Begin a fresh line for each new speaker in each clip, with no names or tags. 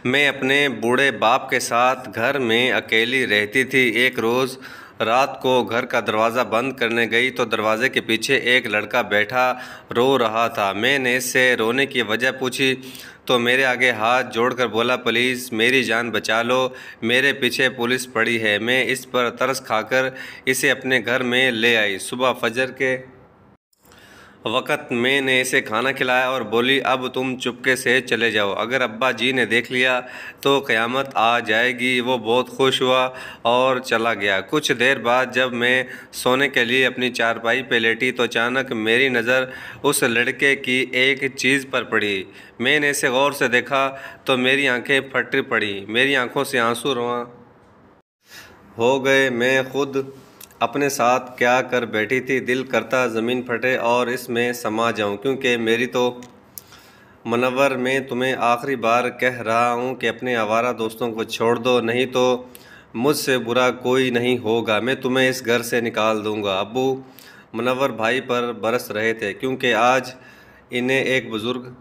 میں اپنے بوڑھے باپ کے ساتھ گھر میں اکیلی رہتی تھی۔ ایک روز رات کو گھر کا دروازہ بند کرنے گئی تو دروازے کے پیچھے ایک لڑکا بیٹھا رو رہا تھا۔ میں نے اس سے رونے کی وجہ پوچھی تو میرے آگے ہاتھ جوڑ کر بولا، پلیز میری جان بچا لو، میرے پیچھے پولیس پڑی ہے۔ میں اس پر ترس کھا کر اسے اپنے گھر میں لے آئی۔ صبح فجر کے وقت میں نے اسے کھانا کھلایا اور بولی، اب تم چپکے سے چلے جاؤ، اگر ابا جی نے دیکھ لیا تو قیامت آ جائے گی۔ وہ بہت خوش ہوا اور چلا گیا۔ کچھ دیر بعد جب میں سونے کے لیے اپنی چارپائی پہ لیٹی تو اچانک میری نظر اس لڑکے کی ایک چیز پر پڑی۔ میں نے اسے غور سے دیکھا تو میری آنکھیں پھٹ پڑیں، میری آنکھوں سے آنسو رواں ہو گئے۔ میں خود اپنے ساتھ کیا کر بیٹھی تھی، دل کرتا زمین پھٹے اور اس میں سما جاؤں، کیونکہ میری تو منور، میں تمہیں آخری بار کہہ رہا ہوں کہ اپنے آوارہ دوستوں کو چھوڑ دو، نہیں تو مجھ سے برا کوئی نہیں ہوگا، میں تمہیں اس گھر سے نکال دوں گا۔ ابو منور بھائی پر برس رہے تھے، کیونکہ آج انہیں ایک بزرگ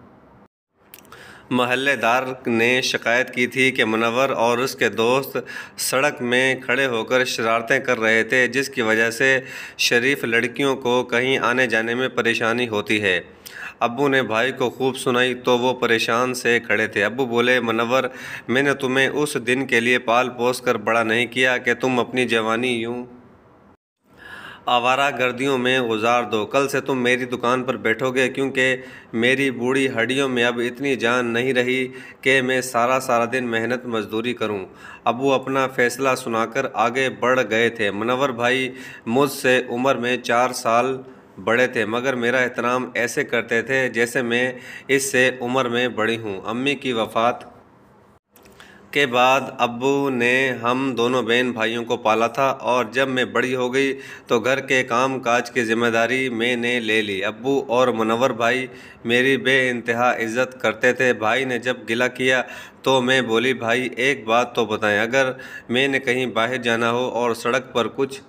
محلے دار نے شکایت کی تھی کہ منور اور اس کے دوست سڑک میں کھڑے ہو کر شرارتیں کر رہے تھے، جس کی وجہ سے شریف لڑکیوں کو کہیں آنے جانے میں پریشانی ہوتی ہے۔ ابو نے بھائی کو خوب سنائی تو وہ پریشان سے کھڑے تھے۔ ابو بولے، منور، میں نے تمہیں اس دن کے لیے پال پوس کر بڑا نہیں کیا کہ تم اپنی جوانی یوں آوارہ گردیوں میں گزار دو۔ کل سے تم میری دکان پر بیٹھو گے، کیونکہ میری بوڑھی ہڈیوں میں اب اتنی جان نہیں رہی کہ میں سارا دن محنت مزدوری کروں۔ ابو اپنا فیصلہ سنا کر آگے بڑھ گئے تھے۔ منور بھائی مجھ سے عمر میں 4 سال بڑے تھے، مگر میرا احترام ایسے کرتے تھے جیسے میں اس سے عمر میں بڑی ہوں۔ امی کی وفات کے بعد ابو نے ہم دونوں بہن بھائیوں کو پالا تھا، اور جب میں بڑی ہو گئی تو گھر کے کام کاج کی ذمہ داری میں نے لے لی۔ ابو اور منور بھائی میری بے انتہا عزت کرتے تھے۔ بھائی نے جب گلہ کیا تو میں بولی، بھائی ایک بات تو بتائیں، اگر میں نے کہیں باہر جانا ہو اور سڑک پر کچھ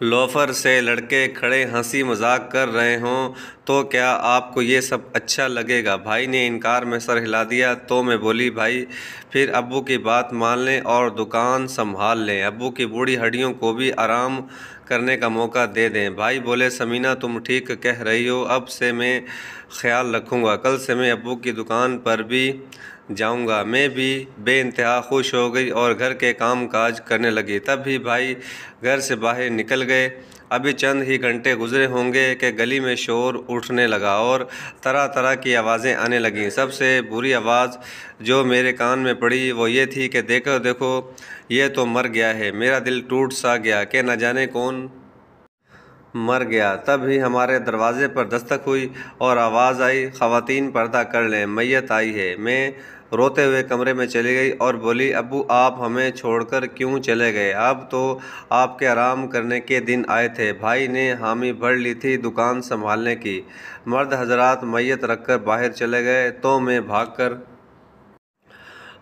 لوفر سے لڑکے کھڑے ہنسی مذاق کر رہے ہوں تو کیا آپ کو یہ سب اچھا لگے گا؟ بھائی نے انکار میں سر ہلا دیا تو میں بولی، بھائی پھر ابو کی بات مان لیں اور دکان سنبھال لیں، ابو کی بوڑھی ہڈیوں کو بھی آرام کرنے کا موقع دے دیں۔ بھائی بولے، سمینا تم ٹھیک کہہ رہی ہو، اب سے میں خیال رکھوں گا، کل سے میں ابو کی دکان پر بھی جاؤں گا۔ میں بھی بے انتہا خوش ہو گئی اور گھر کے کام کاج کرنے لگی۔ تب ہی بھائی گھر سے باہر نکل گئے۔ ابھی چند ہی گھنٹے گزرے ہوں گے کہ گلی میں شور اٹھنے لگا اور طرح کی آوازیں آنے لگیں۔ سب سے بری آواز جو میرے کان میں پڑی وہ یہ تھی کہ دیکھو دیکھو، یہ تو مر گیا ہے۔ میرا دل ٹوٹ سا گیا کہ نہ جانے کون مر گیا۔ تب ہی ہمارے دروازے پر دستک ہوئی اور آواز آئی، خواتین پردہ کر لیں، میت آئی ہے۔ میں روتے ہوئے کمرے میں چلی گئی اور بولی، ابو آپ ہمیں چھوڑ کر کیوں چلے گئے؟ اب تو آپ کے آرام کرنے کے دن آئے تھے۔ بھائی نے حامی بھر لی تھی دکان سنبھالنے کی۔ مرد حضرات میت رکھ کر باہر چلے گئے تو میں بھاگ کر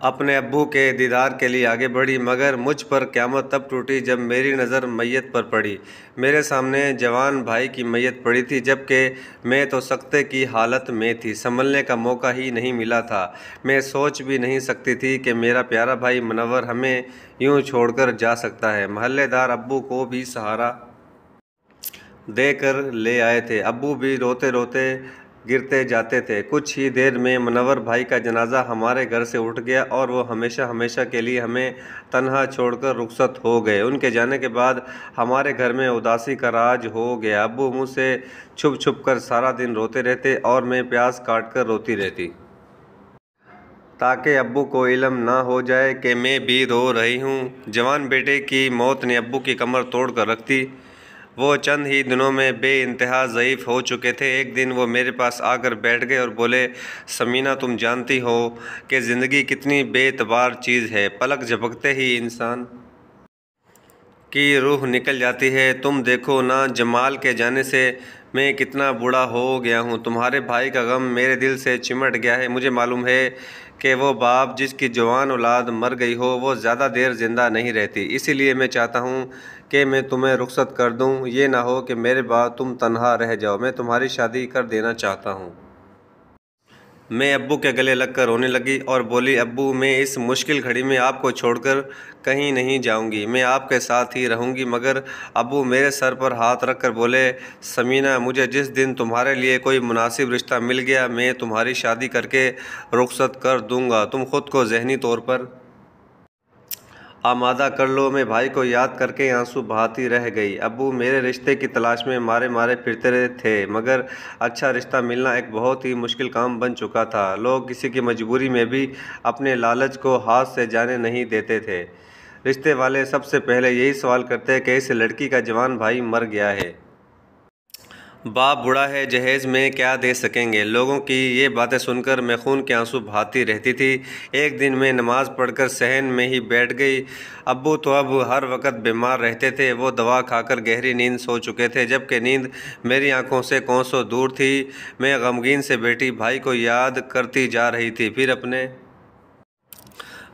اپنے ابو کے دیدار کے لیے آگے بڑھی، مگر مجھ پر قیامت تب ٹوٹی جب میری نظر میت پر پڑی۔ میرے سامنے جوان بھائی کی میت پڑی تھی، جبکہ میں تو سکتے کی حالت میں تھی، سنبھلنے کا موقع ہی نہیں ملا تھا۔ میں سوچ بھی نہیں سکتی تھی کہ میرا پیارا بھائی منور ہمیں یوں چھوڑ کر جا سکتا ہے۔ محلے دار ابو کو بھی سہارا دے کر لے آئے تھے۔ ابو بھی روتے روتے گرتے جاتے تھے۔ کچھ ہی دیر میں منور بھائی کا جنازہ ہمارے گھر سے اٹھ گیا اور وہ ہمیشہ کے لیے ہمیں تنہا چھوڑ کر رخصت ہو گئے۔ ان کے جانے کے بعد ہمارے گھر میں اداسی کا راج ہو گیا۔ ابو مجھ سے چھپ کر سارا دن روتے رہتے اور میں پیاس کاٹ کر روتی رہتی، تاکہ ابو کو علم نہ ہو جائے کہ میں بھی رو رہی ہوں۔ جوان بیٹے کی موت نے ابو کی کمر توڑ کر رکھ دی۔ وہ چند ہی دنوں میں بے انتہا ضعیف ہو چکے تھے۔ ایک دن وہ میرے پاس آ کر بیٹھ گئے اور بولے، سمینا تم جانتی ہو کہ زندگی کتنی بے اعتبار چیز ہے، پلک جھپکتے ہی انسان کی روح نکل جاتی ہے۔ تم دیکھو نا، جمال کے جانے سے میں کتنا بوڑھا ہو گیا ہوں، تمہارے بھائی کا غم میرے دل سے چمٹ گیا ہے۔ مجھے معلوم ہے کہ وہ باپ جس کی جوان اولاد مر گئی ہو وہ زیادہ دیر زندہ نہیں رہتی، اسی لیے میں چاہتا ہوں کہ میں تمہیں رخصت کر دوں، یہ نہ ہو کہ میرے بعد تم تنہا رہ جاؤ۔ میں تمہاری شادی کر دینا چاہتا ہوں۔ میں ابو کے گلے لگ کر رونے لگی اور بولی ابو میں اس مشکل گھڑی میں آپ کو چھوڑ کر کہیں نہیں جاؤں گی، میں آپ کے ساتھ ہی رہوں گی۔ مگر ابو میرے سر پر ہاتھ رکھ کر بولے سمینہ مجھے جس دن تمہارے لیے کوئی مناسب رشتہ مل گیا میں تمہاری شادی کر کے رخصت کر دوں گا، تم خود کو ذہنی طور پر آمادہ کر لو۔ میں بھائی کو یاد کر کے آنسو بہاتی رہ گئی۔ ابو میرے رشتے کی تلاش میں مارے مارے پھرتے تھے مگر اچھا رشتہ ملنا ایک بہت ہی مشکل کام بن چکا تھا۔ لوگ کسی کی مجبوری میں بھی اپنے لالچ کو ہاتھ سے جانے نہیں دیتے تھے۔ رشتے والے سب سے پہلے یہی سوال کرتے کہ اس لڑکی کا جوان بھائی مر گیا ہے، باپ بوڑھا ہے، جہیز میں کیا دے سکیں گے۔ لوگوں کی یہ باتیں سن کر میں خون کے آنسو بہاتی رہتی تھی۔ ایک دن میں نماز پڑھ کر صحن میں ہی بیٹھ گئی۔ ابو تو اب ہر وقت بیمار رہتے تھے، وہ دوا کھا کر گہری نیند سو چکے تھے جبکہ نیند میری آنکھوں سے کوسوں دور تھی۔ میں غمگین سے بیٹھی بھائی کو یاد کرتی جا رہی تھی، پھر اپنے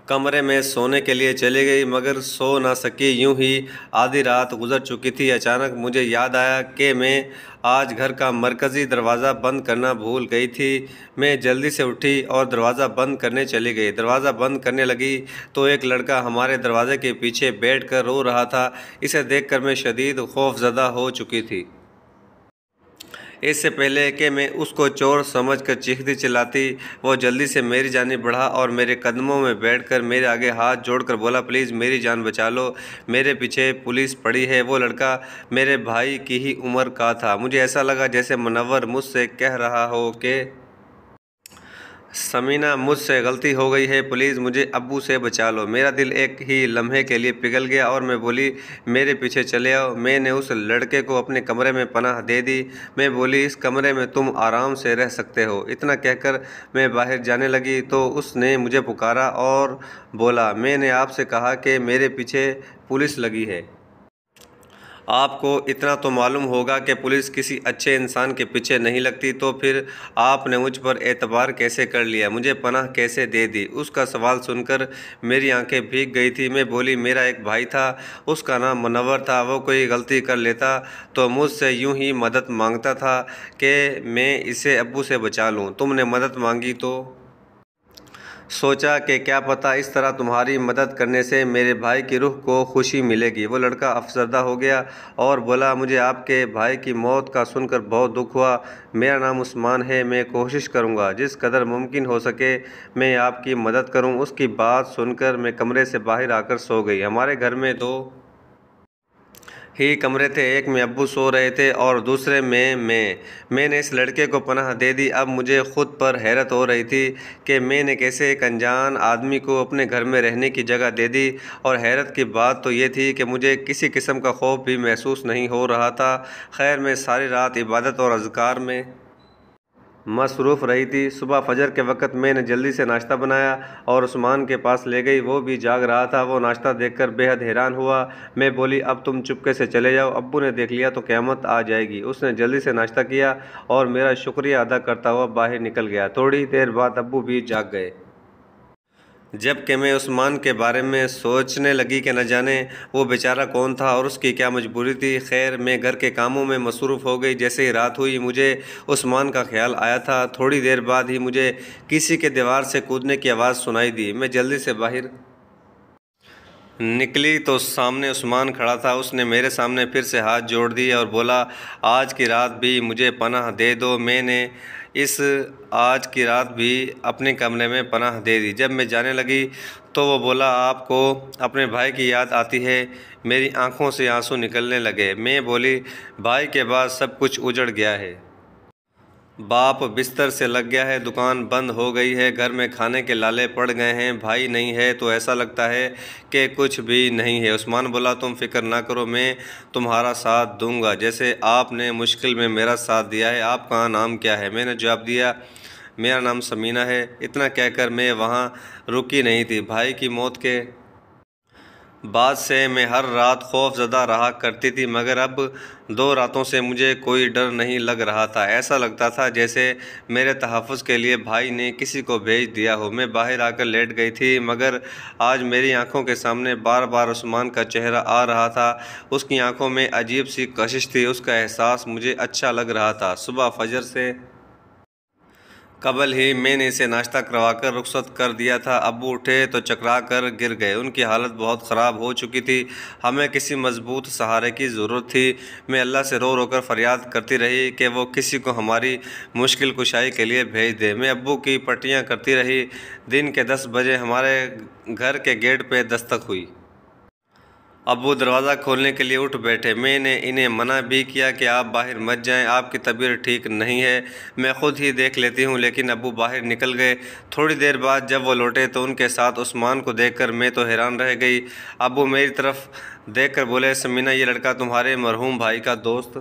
کمرے میں سونے کے لیے چلی گئی مگر سو نہ سکی۔ یوں ہی آدھی رات گزر چکی تھی، اچانک مجھے یاد آیا کہ میں آج گھر کا مرکزی دروازہ بند کرنا بھول گئی تھی۔ میں جلدی سے اٹھی اور دروازہ بند کرنے چلی گئی۔ دروازہ بند کرنے لگی تو ایک لڑکا ہمارے دروازے کے پیچھے بیٹھ کر رو رہا تھا۔ اسے دیکھ کر میں شدید خوفزدہ ہو چکی تھی۔ اس سے پہلے کہ میں اس کو چور سمجھ کر چیختی چلاتی وہ جلدی سے میری جانب بڑھا اور میرے قدموں میں بیٹھ کر میرے آگے ہاتھ جوڑ کر بولا پلیز میری جان بچا لو، میرے پیچھے پولیس پڑی ہے۔ وہ لڑکا میرے بھائی کی ہی عمر کا تھا۔ مجھے ایسا لگا جیسے منور مجھ سے کہہ رہا ہو کہ سمینہ مجھ سے غلطی ہو گئی ہے، پلیز مجھے ابو سے بچا لو۔ میرا دل ایک ہی لمحے کے لیے پگھل گیا اور میں بولی میرے پیچھے چلے آؤ۔ میں نے اس لڑکے کو اپنے کمرے میں پناہ دے دی۔ میں بولی اس کمرے میں تم آرام سے رہ سکتے ہو۔ اتنا کہہ کر میں باہر جانے لگی تو اس نے مجھے پکارا اور بولا میں نے آپ سے کہا کہ میرے پیچھے پولیس لگی ہے۔ آپ کو اتنا تو معلوم ہوگا کہ پولیس کسی اچھے انسان کے پیچھے نہیں لگتی، تو پھر آپ نے مجھ پر اعتبار کیسے کر لیا، مجھے پناہ کیسے دے دی؟ اس کا سوال سن کر میری آنکھیں بھیگ گئی تھی۔ میں بولی میرا ایک بھائی تھا، اس کا نام منور تھا، وہ کوئی غلطی کر لیتا تو مجھ سے یوں ہی مدد مانگتا تھا کہ میں اسے ابو سے بچا لوں۔ تم نے مدد مانگی تو سوچا کہ کیا پتہ اس طرح تمہاری مدد کرنے سے میرے بھائی کی روح کو خوشی ملے گی۔ وہ لڑکا افسردہ ہو گیا اور بولا مجھے آپ کے بھائی کی موت کا سن کر بہت دکھ ہوا۔ میرا نام عثمان ہے، میں کوشش کروں گا جس قدر ممکن ہو سکے میں آپ کی مدد کروں۔ اس کی بات سن کر میں کمرے سے باہر آ کر سو گئی۔ ہمارے گھر میں دو ہی کمرے تھے، ایک میں ابو سو رہے تھے اور دوسرے میں نے اس لڑکے کو پناہ دے دی۔ اب مجھے خود پر حیرت ہو رہی تھی کہ میں نے کیسے ایک انجان آدمی کو اپنے گھر میں رہنے کی جگہ دے دی، اور حیرت کی بات تو یہ تھی کہ مجھے کسی قسم کا خوف بھی محسوس نہیں ہو رہا تھا۔ خیر میں ساری رات عبادت اور اذکار میں مصروف رہی تھی۔ صبح فجر کے وقت میں نے جلدی سے ناشتہ بنایا اور عثمان کے پاس لے گئی، وہ بھی جاگ رہا تھا۔ وہ ناشتہ دیکھ کر بے حد حیران ہوا۔ میں بولی اب تم چپکے سے چلے جاؤ، ابو نے دیکھ لیا تو قیامت آ جائے گی۔ اس نے جلدی سے ناشتہ کیا اور میرا شکریہ ادا کرتا ہوا باہر نکل گیا۔ تھوڑی دیر بعد ابو بھی جاگ گئے۔ جب کہ میں عثمان کے بارے میں سوچنے لگی کہ نہ جانے وہ بیچارہ کون تھا اور اس کی کیا مجبوری تھی۔ خیر میں گھر کے کاموں میں مصروف ہو گئی۔ جیسے ہی رات ہوئی مجھے عثمان کا خیال آیا تھا۔ تھوڑی دیر بعد ہی مجھے کسی کے دیوار سے کودنے کی آواز سنائی دی۔ میں جلدی سے باہر نکلی تو سامنے عثمان کھڑا تھا۔ اس نے میرے سامنے پھر سے ہاتھ جوڑ دیے اور بولا آج کی رات بھی مجھے پناہ دے دو۔ میں نے اس آج کی رات بھی اپنے کمرے میں پناہ دے دی۔ جب میں جانے لگی تو وہ بولا آپ کو اپنے بھائی کی یاد آتی ہے؟ میری آنکھوں سے آنسو نکلنے لگے۔ میں بولی بھائی کے بعد سب کچھ اجڑ گیا ہے، باپ بستر سے لگ گیا ہے، دکان بند ہو گئی ہے، گھر میں کھانے کے لالے پڑ گئے ہیں، بھائی نہیں ہے تو ایسا لگتا ہے کہ کچھ بھی نہیں ہے۔ عثمان بولا تم فکر نہ کرو، میں تمہارا ساتھ دوں گا جیسے آپ نے مشکل میں میرا ساتھ دیا ہے۔ آپ کا نام کیا ہے؟ میں نے جواب دیا میرا نام سمینہ ہے۔ اتنا کہہ کر میں وہاں رکی نہیں تھی۔ بھائی کی موت کے بعد سے میں ہر رات خوف زدہ رہا کرتی تھی مگر اب 2 راتوں سے مجھے کوئی ڈر نہیں لگ رہا تھا۔ ایسا لگتا تھا جیسے میرے تحفظ کے لیے بھائی نے کسی کو بھیج دیا ہو۔ میں باہر آ کر لیٹ گئی تھی مگر آج میری آنکھوں کے سامنے بار بار عثمان کا چہرہ آ رہا تھا۔ اس کی آنکھوں میں عجیب سی کشش تھی، اس کا احساس مجھے اچھا لگ رہا تھا۔ صبح فجر سے قبل ہی میں نے اسے ناشتہ کروا کر رخصت کر دیا تھا۔ ابو اٹھے تو چکرا کر گر گئے۔ ان کی حالت بہت خراب ہو چکی تھی۔ ہمیں کسی مضبوط سہارے کی ضرورت تھی۔ میں اللہ سے رو رو کر فریاد کرتی رہی کہ وہ کسی کو ہماری مشکل کشائی کے لیے بھیج دے۔ میں ابو کی پٹیاں کرتی رہی۔ دن کے 10 بجے ہمارے گھر کے گیٹ پہ دستک ہوئی۔ ابو دروازہ کھولنے کے لیے اٹھ بیٹھے۔ میں نے انہیں منع بھی کیا کہ آپ باہر مت جائیں، آپ کی طبیعت ٹھیک نہیں ہے، میں خود ہی دیکھ لیتی ہوں، لیکن ابو باہر نکل گئے۔ تھوڑی دیر بعد جب وہ لوٹے تو ان کے ساتھ عثمان کو دیکھ کر میں تو حیران رہ گئی۔ ابو میری طرف دیکھ کر بولے، سمینہ، یہ لڑکا تمہارے مرحوم بھائی کا دوست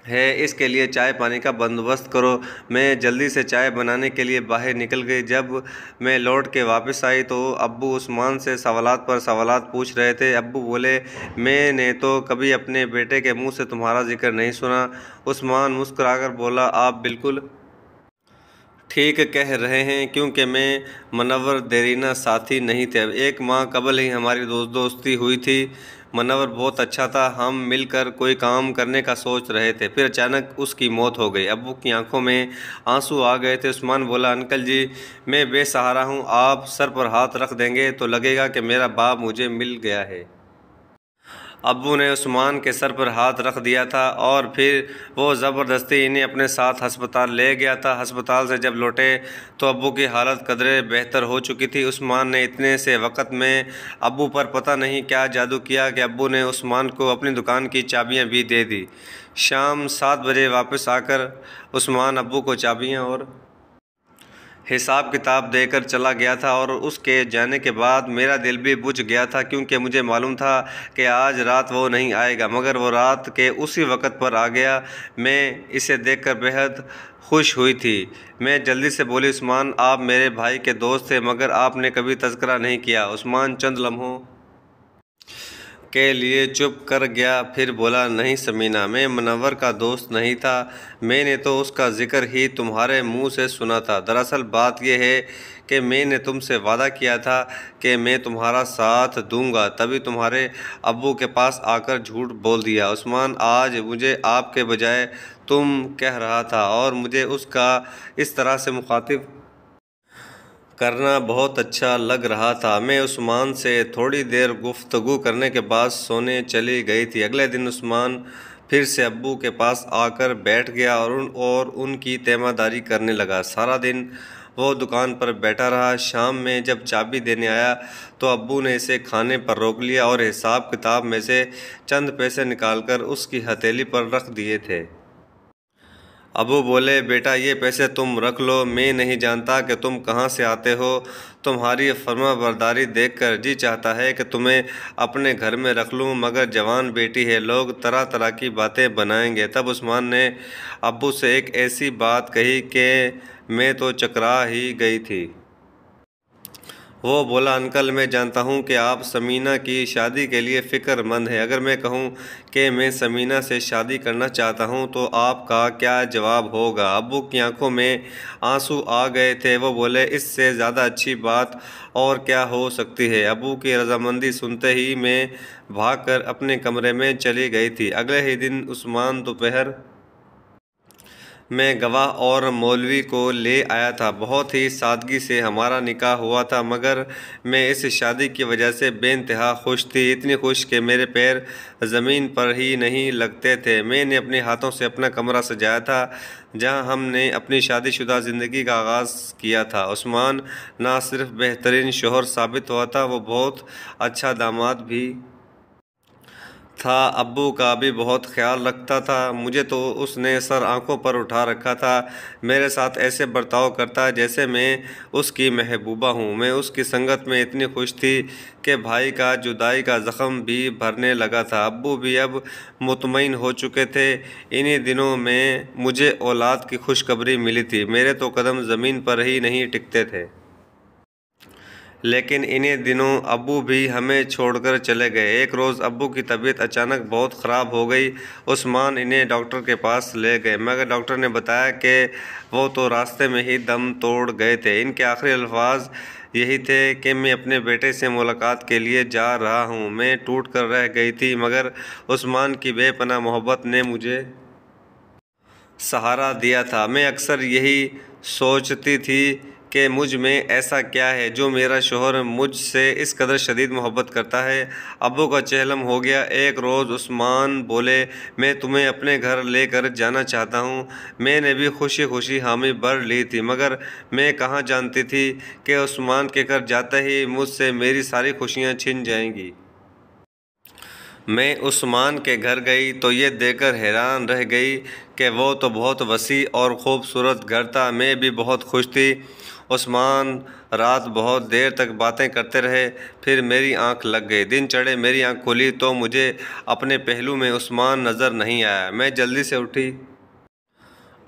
ہے، اس کے لیے چائے پانی کا بندوبست کرو۔ میں جلدی سے چائے بنانے کے لیے باہر نکل گئی۔ جب میں لوٹ کے واپس آئی تو ابو عثمان سے سوالات پر سوالات پوچھ رہے تھے۔ ابو بولے، میں نے تو کبھی اپنے بیٹے کے منہ سے تمہارا ذکر نہیں سنا۔ عثمان مسکرا کر بولا، آپ بالکل ٹھیک کہہ رہے ہیں، کیونکہ میں منور دیرینہ ساتھی نہیں تھے۔ 1 ماہ قبل ہی ہماری دوستی ہوئی تھی۔ منور بہت اچھا تھا، ہم مل کر کوئی کام کرنے کا سوچ رہے تھے، پھر اچانک اس کی موت ہو گئی۔ ابو کی آنکھوں میں آنسو آ گئے تھے۔ عثمان بولا، انکل جی، میں بے سہارا ہوں، آپ سر پر ہاتھ رکھ دیں گے تو لگے گا کہ میرا باپ مجھے مل گیا ہے۔ ابو نے عثمان کے سر پر ہاتھ رکھ دیا تھا اور پھر وہ زبردستی انہیں اپنے ساتھ ہسپتال لے گیا تھا۔ ہسپتال سے جب لوٹے تو ابو کی حالت قدرے بہتر ہو چکی تھی۔ عثمان نے اتنے سے وقت میں ابو پر پتہ نہیں کیا جادو کیا کہ ابو نے عثمان کو اپنی دکان کی چابیاں بھی دے دی۔ شام 7 بجے واپس آ کر عثمان ابو کو چابیاں اور حساب کتاب دے کر چلا گیا تھا، اور اس کے جانے کے بعد میرا دل بھی بجھ گیا تھا، کیونکہ مجھے معلوم تھا کہ آج رات وہ نہیں آئے گا، مگر وہ رات کے اسی وقت پر آ گیا۔ میں اسے دیکھ کر بے حد خوش ہوئی تھی۔ میں جلدی سے بولی، عثمان، آپ میرے بھائی کے دوست تھے، مگر آپ نے کبھی تذکرہ نہیں کیا۔ عثمان چند لمحوں کے لیے چپ کر گیا، پھر بولا، نہیں سمینہ، میں منور کا دوست نہیں تھا، میں نے تو اس کا ذکر ہی تمہارے منہ سے سنا تھا۔ دراصل بات یہ ہے کہ میں نے تم سے وعدہ کیا تھا کہ میں تمہارا ساتھ دوں گا، تبھی تمہارے ابو کے پاس آ کر جھوٹ بول دیا۔ عثمان، آج مجھے آپ کے بجائے تم کہہ رہا تھا، اور مجھے اس کا اس طرح سے مخاطب کرنا بہت اچھا لگ رہا تھا۔ میں عثمان سے تھوڑی دیر گفتگو کرنے کے بعد سونے چلی گئی تھی۔ اگلے دن عثمان پھر سے ابو کے پاس آ کر بیٹھ گیا اور ان کی تیمہ داری کرنے لگا۔ سارا دن وہ دکان پر بیٹھا رہا۔ شام میں جب چابی دینے آیا تو ابو نے اسے کھانے پر روک لیا اور حساب کتاب میں سے چند پیسے نکال کر اس کی ہتھیلی پر رکھ دیے تھے۔ ابو بولے، بیٹا، یہ پیسے تم رکھ لو، میں نہیں جانتا کہ تم کہاں سے آتے ہو، تمہاری فرما برداری دیکھ کر جی چاہتا ہے کہ تمہیں اپنے گھر میں رکھ لوں، مگر جوان بیٹی ہے، لوگ طرح طرح کی باتیں بنائیں گے۔ تب عثمان نے ابو سے ایک ایسی بات کہی کہ میں تو چکرا ہی گئی تھی۔ وہ بولا، انکل، میں جانتا ہوں کہ آپ سمینہ کی شادی کے لیے فکر مند ہیں، اگر میں کہوں کہ میں سمینہ سے شادی کرنا چاہتا ہوں تو آپ کا کیا جواب ہوگا؟ ابو کی آنکھوں میں آنسو آ گئے تھے۔ وہ بولے، اس سے زیادہ اچھی بات اور کیا ہو سکتی ہے؟ ابو کی رضامندی سنتے ہی میں بھاگ کر اپنے کمرے میں چلی گئی تھی۔ اگلے ہی دن عثمان دوپہر میں گواہ اور مولوی کو لے آیا تھا۔ بہت ہی سادگی سے ہمارا نکاح ہوا تھا، مگر میں اس شادی کی وجہ سے بے انتہا خوش تھی، اتنی خوش کہ میرے پیر زمین پر ہی نہیں لگتے تھے۔ میں نے اپنے ہاتھوں سے اپنا کمرہ سجایا تھا جہاں ہم نے اپنی شادی شدہ زندگی کا آغاز کیا تھا۔ عثمان نہ صرف بہترین شوہر ثابت ہوا تھا، وہ بہت اچھا داماد بھی تھا، ابو کا بھی بہت خیال رکھتا تھا۔ مجھے تو اس نے سر آنکھوں پر اٹھا رکھا تھا، میرے ساتھ ایسے برتاؤ کرتا جیسے میں اس کی محبوبہ ہوں۔ میں اس کی سنگت میں اتنی خوش تھی کہ بھائی کا جدائی کا زخم بھی بھرنے لگا تھا۔ ابو بھی اب مطمئن ہو چکے تھے۔ انہی دنوں میں مجھے اولاد کی خوشخبری ملی تھی۔ میرے تو قدم زمین پر ہی نہیں ٹکتے تھے۔ لیکن انہی دنوں ابو بھی ہمیں چھوڑ کر چلے گئے۔ ایک روز ابو کی طبیعت اچانک بہت خراب ہو گئی۔ عثمان انہیں ڈاکٹر کے پاس لے گئے، مگر ڈاکٹر نے بتایا کہ وہ تو راستے میں ہی دم توڑ گئے تھے۔ ان کے آخری الفاظ یہی تھے کہ میں اپنے بیٹے سے ملاقات کے لیے جا رہا ہوں۔ میں ٹوٹ کر رہ گئی تھی، مگر عثمان کی بے پناہ محبت نے مجھے سہارا دیا تھا۔ میں اکثر یہی سوچتی تھی کہ مجھ میں ایسا کیا ہے جو میرا شوہر مجھ سے اس قدر شدید محبت کرتا ہے۔ ابو کا چہلم ہو گیا۔ ایک روز عثمان بولے، میں تمہیں اپنے گھر لے کر جانا چاہتا ہوں۔ میں نے بھی خوشی خوشی حامی بھر لی تھی، مگر میں کہاں جانتی تھی کہ عثمان کے گھر جاتے ہی مجھ سے میری ساری خوشیاں چھن جائیں گی۔ میں عثمان کے گھر گئی تو یہ دیکھ کر حیران رہ گئی کہ وہ تو بہت وسیع اور خوبصورت گھر تھا۔ میں بھی بہت خوش تھی۔ عثمان رات بہت دیر تک باتیں کرتے رہے، پھر میری آنکھ لگ گئی۔ دن چڑھے، میری آنکھ کھلی تو مجھے اپنے پہلو میں عثمان نظر نہیں آیا۔ میں جلدی سے اٹھی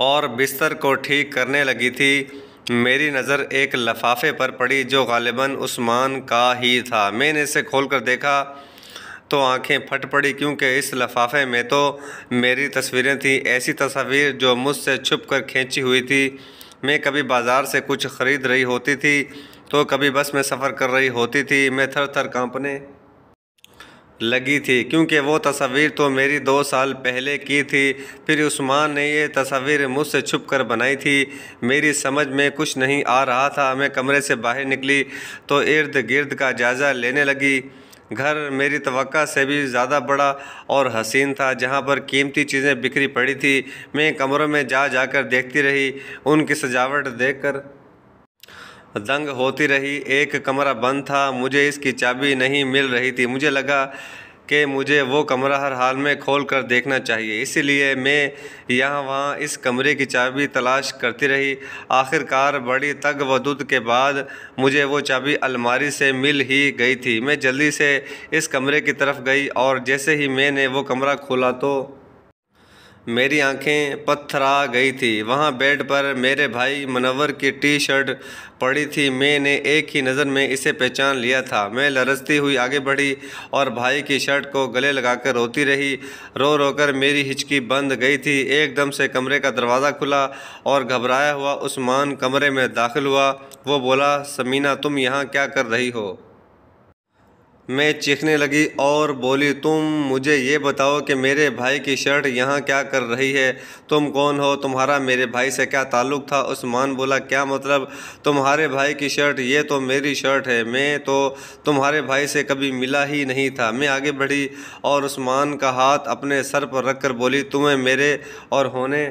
اور بستر کو ٹھیک کرنے لگی تھی۔ میری نظر ایک لفافے پر پڑی جو غالباً عثمان کا ہی تھا۔ میں نے اسے کھول کر دیکھا تو آنکھیں پھٹ پڑی، کیونکہ اس لفافے میں تو میری تصویریں تھیں، ایسی تصاویر جو مجھ سے چھپ کر کھینچی ہوئی تھی۔ میں کبھی بازار سے کچھ خرید رہی ہوتی تھی تو کبھی بس میں سفر کر رہی ہوتی تھی۔ میں تھر تھر کانپنے لگی تھی، کیونکہ وہ تصویر تو میری 2 سال پہلے کی تھی، پھر عثمان نے یہ تصویر مجھ سے چھپ کر بنائی تھی۔ میری سمجھ میں کچھ نہیں آ رہا تھا۔ میں کمرے سے باہر نکلی تو ارد گرد کا جائزہ لینے لگی۔ گھر میری توقع سے بھی زیادہ بڑا اور حسین تھا، جہاں پر قیمتی چیزیں بکھری پڑی تھی۔ میں کمروں میں جا جا کر دیکھتی رہی، ان کی سجاوٹ دیکھ کر دنگ ہوتی رہی۔ ایک کمرہ بند تھا، مجھے اس کی چابی نہیں مل رہی تھی۔ مجھے لگا کہ مجھے وہ کمرہ ہر حال میں کھول کر دیکھنا چاہیے، اسی لیے میں یہاں وہاں اس کمرے کی چابی تلاش کرتی رہی۔ آخر کار بڑی تگ و دو کے بعد مجھے وہ چابی الماری سے مل ہی گئی تھی۔ میں جلدی سے اس کمرے کی طرف گئی اور جیسے ہی میں نے وہ کمرہ کھولا تو میری آنکھیں پتھرا گئی تھی۔ وہاں بیڈ پر میرے بھائی منور کی ٹی شرٹ پڑی تھی۔ میں نے ایک ہی نظر میں اسے پہچان لیا تھا۔ میں لرزتی ہوئی آگے بڑھی اور بھائی کی شرٹ کو گلے لگا کر روتی رہی۔ رو رو کر میری ہچکی بند گئی تھی۔ ایک دم سے کمرے کا دروازہ کھلا اور گھبرایا ہوا عثمان کمرے میں داخل ہوا۔ وہ بولا، سمینہ تم یہاں کیا کر رہی ہو؟ میں چیخنے لگی اور بولی، تم مجھے یہ بتاؤ کہ میرے بھائی کی شرٹ یہاں کیا کر رہی ہے؟ تم کون ہو؟ تمہارا میرے بھائی سے کیا تعلق تھا؟ عثمان بولا، کیا مطلب؟ تمہارے بھائی کی شرٹ؟ یہ تو میری شرٹ ہے، میں تو تمہارے بھائی سے کبھی ملا ہی نہیں تھا۔ میں آگے بڑھی اور عثمان کا ہاتھ اپنے سر پر رکھ کر بولی، تمہیں میرے اور ہونے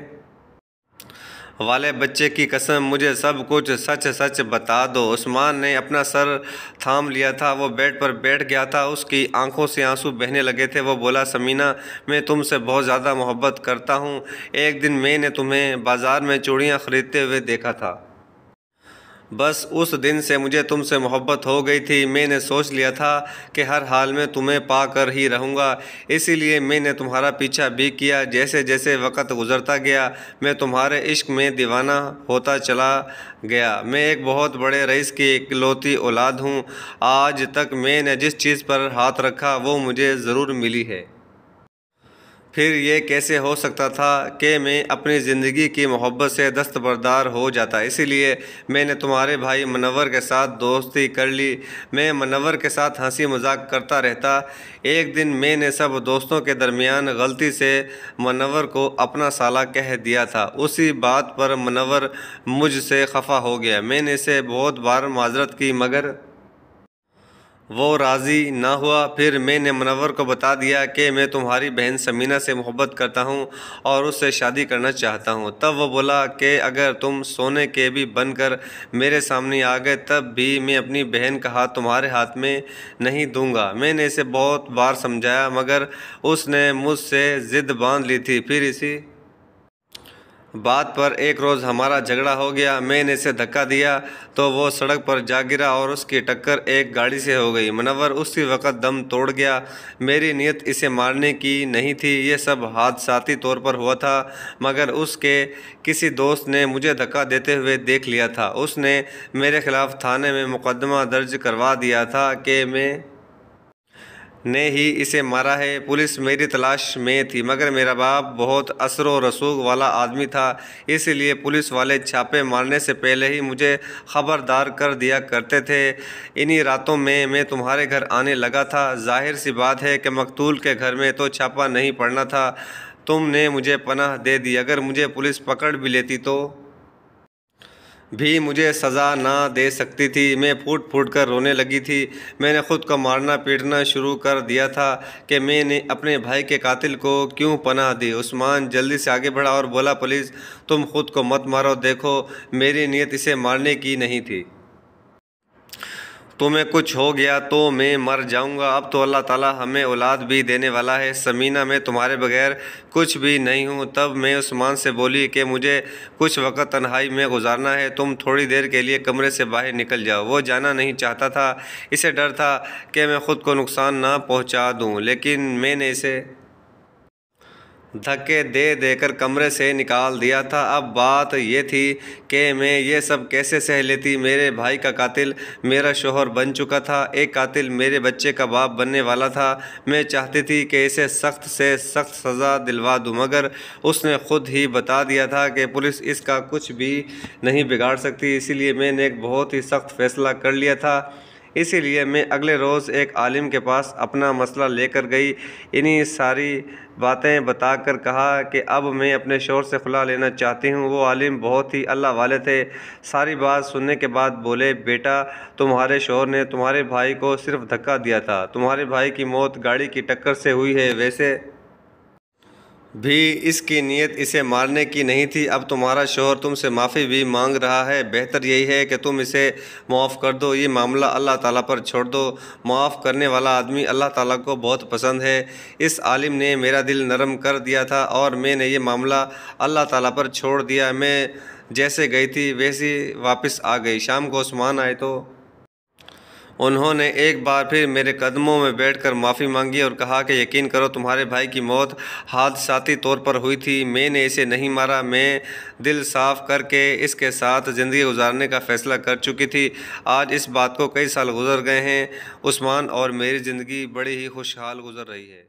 والے بچے کی قسم مجھے سب کچھ سچ سچ بتا دو۔ عثمان نے اپنا سر تھام لیا تھا، وہ بیڈ پر بیٹھ گیا تھا، اس کی آنکھوں سے آنسو بہنے لگے تھے۔ وہ بولا، سمینہ میں تم سے بہت زیادہ محبت کرتا ہوں۔ ایک دن میں نے تمہیں بازار میں چوڑیاں خریدتے ہوئے دیکھا تھا، بس اس دن سے مجھے تم سے محبت ہو گئی تھی۔ میں نے سوچ لیا تھا کہ ہر حال میں تمہیں پا کر ہی رہوں گا، اسی لیے میں نے تمہارا پیچھا بھی کیا۔ جیسے جیسے وقت گزرتا گیا میں تمہارے عشق میں دیوانہ ہوتا چلا گیا۔ میں ایک بہت بڑے رئیس کی اکلوتی اولاد ہوں۔ آج تک میں نے جس چیز پر ہاتھ رکھا وہ مجھے ضرور ملی ہے۔ پھر یہ کیسے ہو سکتا تھا کہ میں اپنی زندگی کی محبت سے دستبردار ہو جاتا؟ اسی لیے میں نے تمہارے بھائی منور کے ساتھ دوستی کر لی۔ میں منور کے ساتھ ہنسی مذاق کرتا رہتا۔ ایک دن میں نے سب دوستوں کے درمیان غلطی سے منور کو اپنا سالا کہہ دیا تھا۔ اسی بات پر منور مجھ سے خفا ہو گیا۔ میں نے اسے بہت بار معذرت کی مگر وہ راضی نہ ہوا۔ پھر میں نے منور کو بتا دیا کہ میں تمہاری بہن سمینہ سے محبت کرتا ہوں اور اس سے شادی کرنا چاہتا ہوں۔ تب وہ بولا کہ اگر تم سونے کے بھی بن کر میرے سامنے آ گئے تب بھی میں اپنی بہن کا ہاتھ تمہارے ہاتھ میں نہیں دوں گا۔ میں نے اسے بہت بار سمجھایا مگر اس نے مجھ سے ضد باندھ لی تھی۔ پھر اسی بات پر ایک روز ہمارا جھگڑا ہو گیا۔ میں نے اسے دھکا دیا تو وہ سڑک پر جا گرا اور اس کی ٹکر ایک گاڑی سے ہو گئی۔ منور اسی وقت دم توڑ گیا۔ میری نیت اسے مارنے کی نہیں تھی، یہ سب حادثاتی طور پر ہوا تھا، مگر اس کے کسی دوست نے مجھے دھکا دیتے ہوئے دیکھ لیا تھا۔ اس نے میرے خلاف تھانے میں مقدمہ درج کروا دیا تھا کہ میں نے ہی اسے مارا ہے۔ پولیس میری تلاش میں تھی مگر میرا باپ بہت اثر و رسوخ والا آدمی تھا، اسی لیے پولیس والے چھاپے مارنے سے پہلے ہی مجھے خبردار کر دیا کرتے تھے۔ انہی راتوں میں تمہارے گھر آنے لگا تھا۔ ظاہر سی بات ہے کہ مقتول کے گھر میں تو چھاپا نہیں پڑنا تھا، تم نے مجھے پناہ دے دی، اگر مجھے پولیس پکڑ بھی لیتی تو بھی مجھے سزا نہ دے سکتی تھی۔ میں پھوٹ پھوٹ کر رونے لگی تھی۔ میں نے خود کو مارنا پیٹنا شروع کر دیا تھا کہ میں نے اپنے بھائی کے قاتل کو کیوں پناہ دی۔ عثمان جلدی سے آگے بڑھا اور بولا، پلیز تم خود کو مت مارو، دیکھو میری نیت اسے مارنے کی نہیں تھی۔ تمہیں کچھ ہو گیا تو میں مر جاؤں گا۔ اب تو اللہ تعالیٰ ہمیں اولاد بھی دینے والا ہے، ثمینہ میں تمہارے بغیر کچھ بھی نہیں ہوں۔ تب میں عثمان سے بولی کہ مجھے کچھ وقت تنہائی میں گزارنا ہے، تم تھوڑی دیر کے لیے کمرے سے باہر نکل جاؤ۔ وہ جانا نہیں چاہتا تھا، اسے ڈر تھا کہ میں خود کو نقصان نہ پہنچا دوں، لیکن میں نے اسے دھکے دے دے کر کمرے سے نکال دیا تھا۔ اب بات یہ تھی کہ میں یہ سب کیسے سہ لیتی۔ میرے بھائی کا قاتل میرا شوہر بن چکا تھا، ایک قاتل میرے بچے کا باپ بننے والا تھا۔ میں چاہتی تھی کہ اسے سخت سے سخت سزا دلوا دوں، مگر اس نے خود ہی بتا دیا تھا کہ پولیس اس کا کچھ بھی نہیں بگاڑ سکتی۔ اسی لیے میں نے ایک بہت ہی سخت فیصلہ کر لیا تھا۔ اسی لیے میں اگلے روز ایک عالم کے پاس اپنا مسئلہ لے کر گئی، انہی ساری باتیں بتا کر کہا کہ اب میں اپنے شوہر سے خلا لینا چاہتی ہوں۔ وہ عالم بہت ہی اللہ والے تھے۔ ساری بات سننے کے بعد بولے، بیٹا تمہارے شوہر نے تمہارے بھائی کو صرف دھکا دیا تھا، تمہارے بھائی کی موت گاڑی کی ٹکر سے ہوئی ہے، ویسے بھی اس کی نیت اسے مارنے کی نہیں تھی۔ اب تمہارا شوہر تم سے معافی بھی مانگ رہا ہے، بہتر یہی ہے کہ تم اسے معاف کر دو، یہ معاملہ اللہ تعالیٰ پر چھوڑ دو۔ معاف کرنے والا آدمی اللہ تعالیٰ کو بہت پسند ہے۔ اس عالم نے میرا دل نرم کر دیا تھا اور میں نے یہ معاملہ اللہ تعالیٰ پر چھوڑ دیا۔ میں جیسے گئی تھی ویسی واپس آ گئی۔ شام کو عثمان آئے تو انہوں نے ایک بار پھر میرے قدموں میں بیٹھ کر معافی مانگی اور کہا کہ یقین کرو تمہارے بھائی کی موت حادثاتی طور پر ہوئی تھی، میں نے اسے نہیں مارا، میں دل صاف کر کے اس کے ساتھ زندگی گزارنے کا فیصلہ کر چکی تھی۔ آج اس بات کو کئی سال گزر گئے ہیں عثمان، اور میری زندگی بڑی ہی خوشحال گزر رہی ہے۔